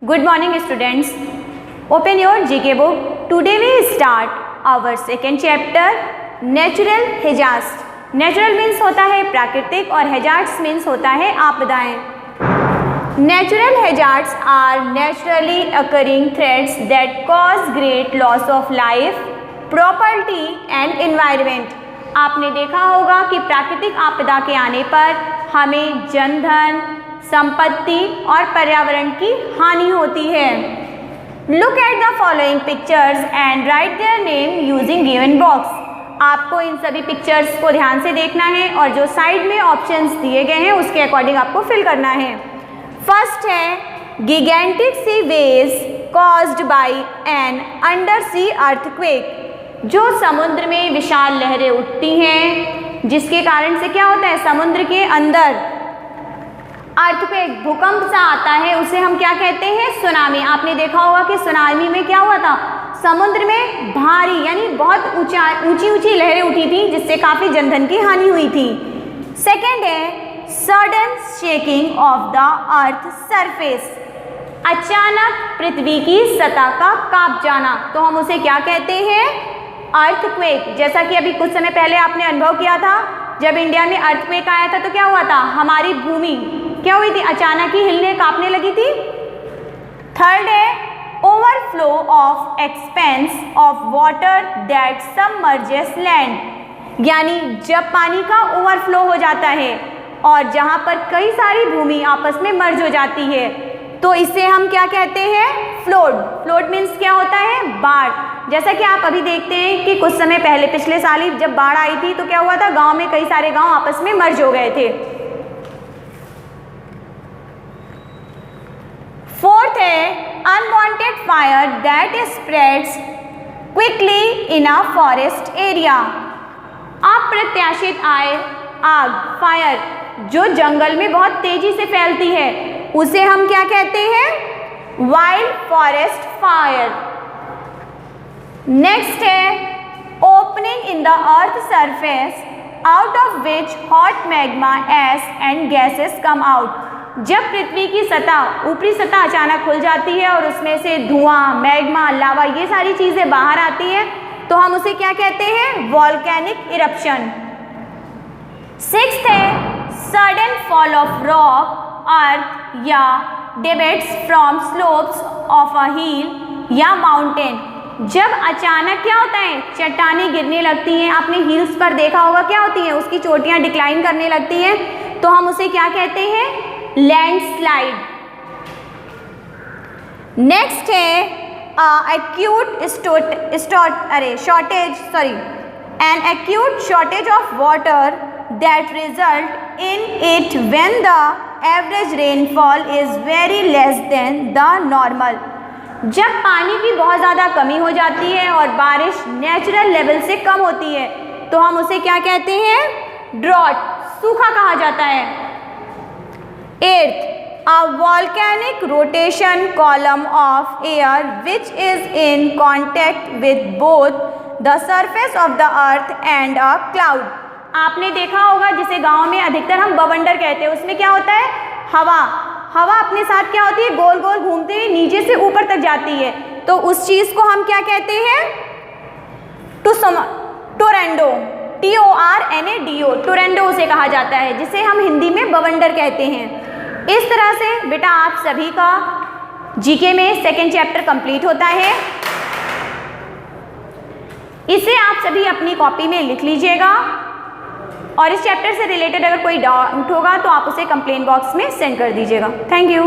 Good morning students. Open your GK book. Today we start our second chapter Natural Hazards. Natural means होता है प्राकृतिक और hazards means होता है आपदाएं. Natural hazards are naturally occurring threats that cause great loss of life, property and environment. आपने देखा होगा कि प्राकृतिक आपदा के आने पर हमें जनधन, संपत्ति और पर्यावरण की हानि होती है. Look at the following pictures and right their name using given box. आपको इन सभी पिक्चर्स को ध्यान से देखना है और जो साइड में ऑप्शंस दिए गए हैं उसके अकॉर्डिंग आपको फिल करना है. फर्स्ट है gigantic sea waves caused by an under sea earthquake. जो समुद्र में विशाल लहरें उठती हैं जिसके कारण से क्या होता है, समुद्र के अंदर अर्थक्वेक भूकंप सा आता है, उसे हम क्या कहते हैं, सुनामी. आपने देखा होगा कि सुनामी में क्या हुआ था, समुद्र में भारी यानी बहुत ऊंची लहरें उठी थी जिससे काफी जनधन की हानि हुई थी. सेकेंड है sudden shaking of the earth surface. अचानक पृथ्वी की सतह का कांप जाना, तो हम उसे क्या कहते हैं, अर्थक्वेक. जैसा कि अभी कुछ समय पहले आपने अनुभव किया था, जब इंडिया में अर्थक्वेक आया था तो क्या हुआ था, हमारी भूमि क्या हुई थी, अचानक ही हिलने कांपने लगी थी. थर्ड है overflow of expanse of water that submerges land. यानी जब पानी का ओवरफ्लो हो जाता है और जहां पर कई सारी भूमि आपस में मर्ज हो जाती है तो इसे हम क्या कहते हैं, फ्लोड. फ्लोड मीन्स क्या होता है, बाढ़. जैसा कि आप अभी देखते हैं कि कुछ समय पहले पिछले साल ही जब बाढ़ आई थी तो क्या हुआ था, गांव में कई सारे गांव आपस में मर्ज हो गए थे. फोर्थ है unwanted fire that spreads quickly in a forest area. अप्रत्याशित आग, फायर जो जंगल में बहुत तेजी से फैलती है उसे हम क्या कहते हैं, वाइल्ड फॉरेस्ट फायर. नेक्स्ट है opening in the earth surface out of which hot magma S and gases come out. जब पृथ्वी की सतह, ऊपरी सतह अचानक खुल जाती है और उसमें से धुआं, मैग्मा, लावा ये सारी चीजें बाहर आती हैं तो हम उसे क्या कहते हैं, वॉल्केनिक इरप्शन. सिक्स्थ है sudden fall of rock, earth या debris from slopes of a hill या माउंटेन. जब अचानक क्या होता है, चट्टानें गिरने लगती हैं. आपने हिल्स पर देखा होगा क्या होती है, उसकी चोटियां डिक्लाइन करने लगती हैं तो हम उसे क्या कहते हैं, लैंडस्लाइड. नेक्स्ट है an acute shortage of water that result in it when the average rainfall is very less than the normal. जब पानी की बहुत ज़्यादा कमी हो जाती है और बारिश नेचुरल लेवल से कम होती है तो हम उसे क्या कहते हैं, ड्रॉट, सूखा कहा जाता है. Earth a volcanic rotation column of air which is in contact with both the surface of the earth and a cloud. आपने देखा होगा जिसे गांव में अधिकतर हम बवंडर कहते हैं, उसमें क्या होता है, हवा अपने साथ क्या होती है, गोल गोल घूमते हुए नीचे से ऊपर तक जाती है तो उस चीज को हम क्या कहते हैं, टोरेंडो, TORNADO, टोरेंडो उसे कहा जाता है जिसे हम हिंदी में बवंडर कहते हैं. इस तरह से बेटा आप सभी का जीके में सेकेंड चैप्टर कंप्लीट होता है. इसे आप सभी अपनी कॉपी में लिख लीजिएगा और इस चैप्टर से रिलेटेड अगर कोई डाउट होगा तो आप उसे कंप्लेंट बॉक्स में सेंड कर दीजिएगा. Thank you.